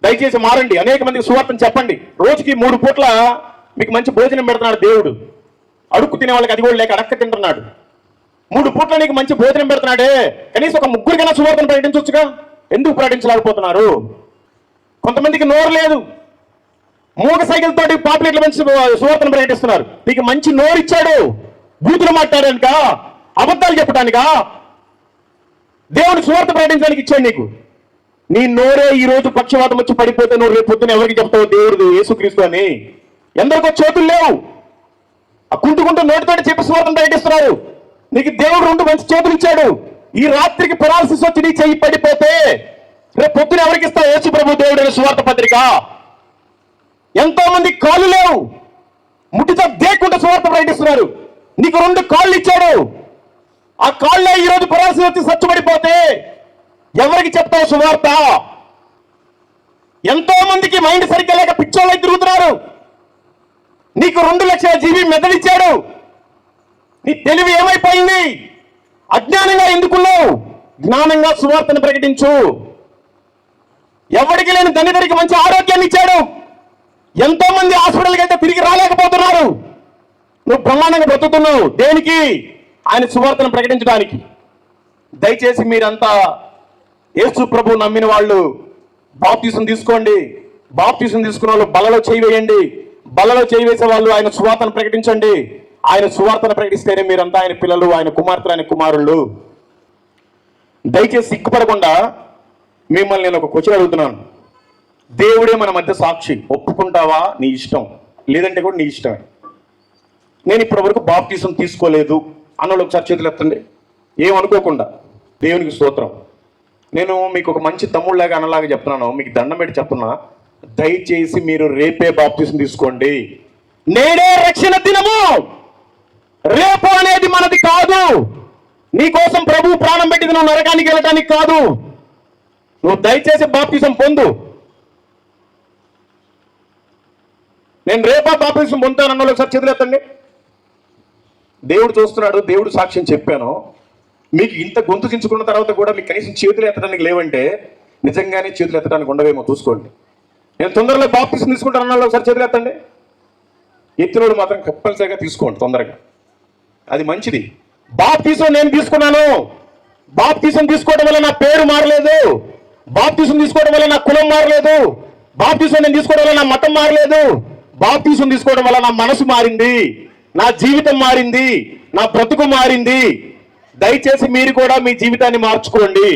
దయచేసి మారండి. అనేక మందికి సువార్తను చెప్పండి. రోజుకి 3 పూట్ల మీకు మంచి భోజనం పెడుతున్నాడు దేవుడు. అడుక్కు తినే వాళ్ళకి అది కూడా లేక అడక్క తింటున్నాడు. 3 పూట్ల నీకు మంచి భోజనం పెడుతున్నాడే, కనీసం ఒక ముగ్గురికైనా సువార్తను ప్రకటించవచ్చుగా. ఎందుకు ప్రకటించలేకపోతున్నారు? కొంతమందికి నోరు లేదు, మూగ సైకిల్ తోటి పాపులేట్ల మంచి సువార్తను ప్రకటిస్తున్నారు. నీకు మంచి నోరు ఇచ్చాడు, బూతులు మాట్లాడానిక, అబద్ధాలు చెప్పడానికా? దేవుడు సువార్త ప్రకటించడానికి ఇచ్చాడు నీకు. నీ నోరే ఈ రోజు పక్షవాతం వచ్చి పడిపోతే నువ్వు రేపు పొద్దున ఎవరికి చెప్తావు దేవుడు యేసుక్రీస్తు అని? ఎందరికో చేతులు లేవు, కుంటుకుంటూ నోటితోటి చెప్పి సువార్తను ప్రకటిస్తున్నారు. నీకు దేవుడు 2 మంచి చేతులు ఇచ్చాడు. ఈ రాత్రికి పెరాలసిస్ వచ్చి నీ చెయ్యి పడిపోతే రేపు పొద్దున ఎవరికి ఇస్తావు యేసు ప్రభు దేవుడు సువార్త పత్రిక? ఎంతో మంది కాళ్ళు లేవు, ముట్టితో దేక్కుంటూ సువార్త ప్రకటిస్తున్నారు. నీకు 2 కాళ్ళు ఇచ్చాడు. ఆ కాళ్ళే ఈ రోజు పెరాలసిస్ వచ్చి సచ్చుపడిపోతే ఎవరికి చెప్తావు సువార్త? ఎంతో మందికి మైండ్ సరిగ్గా లేక పిచ్చోళ్ళై తిరుగుతున్నారు. నీకు 2 లక్షల జీబీ మెదడిచ్చాడు. నీ తెలివి ఏమైపోయింది? అజ్ఞానంగా ఎందుకున్నావు? జ్ఞానంగా సువార్తను ప్రకటించు. ఎవరికి లేని ధనిధరికి మంచి ఆరోగ్యాన్ని ఇచ్చాడు. ఎంతో మంది హాస్పిటల్కి అయితే తిరిగి రాలేకపోతున్నారు. నువ్వు బ్రహ్మాండంగా బ్రతుకుతున్నావు. దేనికి? ఆయన సువార్తను ప్రకటించడానికి. దయచేసి మీరంతా యేసు ప్రభు నమ్మిన వాళ్ళు బాప్తిసం తీసుకోండి. బాప్తిసం తీసుకున్న వాళ్ళు బలలో చేయి వేయండి. బలలో చేయి వేసే వాళ్ళు ఆయన సువార్తను ప్రకటించండి. ఆయన సువార్తను ప్రకటిస్తేనే మీరంతా ఆయన పిల్లలు, ఆయన కుమార్తెలు, ఆయన కుమారుళ్ళు. దయచేసి సిగ్గుపడకుండా మిమ్మల్ని నేను ఒక క్వశ్చన్ అడుగుతున్నాను. దేవుడే మన మధ్య సాక్షి. ఒప్పుకుంటావా? నీ ఇష్టం, లేదంటే కూడా నీ ఇష్టమే. నేను ఇప్పటి వరకు బాప్తిసం తీసుకోలేదు అన్నోళ్ళు ఒకసారి చేతులు ఎత్తండి, ఏమనుకోకుండా. దేవునికి స్తోత్రం. నేను మీకు ఒక మంచి తమ్ముళ్ళలాగా అన్నలాగా చెప్తున్నాను, మీకు దండం పెట్టి చెప్తున్నా. దయచేసి మీరు రేపే బాప్తిసం తీసుకోండి. నేడే రక్షణ దినము. రేపు అనేది మనది కాదు. నీకోసం ప్రభు ప్రాణం పెట్టింది నువ్వు నరకానికి వెళ్ళటానికి కాదు. నువ్వు దయచేసి బాప్తిసం పొందు. నేను రేపా బాప్తిసం పొందుతానన్న ఒకసారి చేతులు ఎత్తండి. దేవుడు చూస్తున్నాడు, దేవుడు సాక్ష్యం చెప్పాను. మీకు ఇంత గొంతు చించుకున్న తర్వాత కూడా మీకు కనీసం చేతులు ఎత్తడానికి లేవంటే నిజంగానే చేతులు ఎత్తడానికి ఉండవేమో చూసుకోండి. నేను తొందరలో బాప్తిసం తీసుకుంటానన్న ఒకసారి చేతులు ఎత్తండి. ఎత్తినోడు మాత్రం కంపల్సరిగా తీసుకోండి తొందరగా, అది మంచిది. బాప్తిసం నేను తీసుకున్నాను. బాప్తిసం తీసుకోవడం వల్ల నా పేరు మారలేదు. బాప్తిసం తీసుకోవడం వల్ల నా కులం మారలేదు. బాప్తిసం నేను తీసుకోవడం వల్ల నా మతం మారలేదు. బాప్తిసం తీసుకోవడం వల్ల నా మనసు మారింది, నా జీవితం మారింది, నా బ్రతుకు మారింది. దయచేసి మీరు కూడా మీ జీవితాన్ని మార్చుకోండి.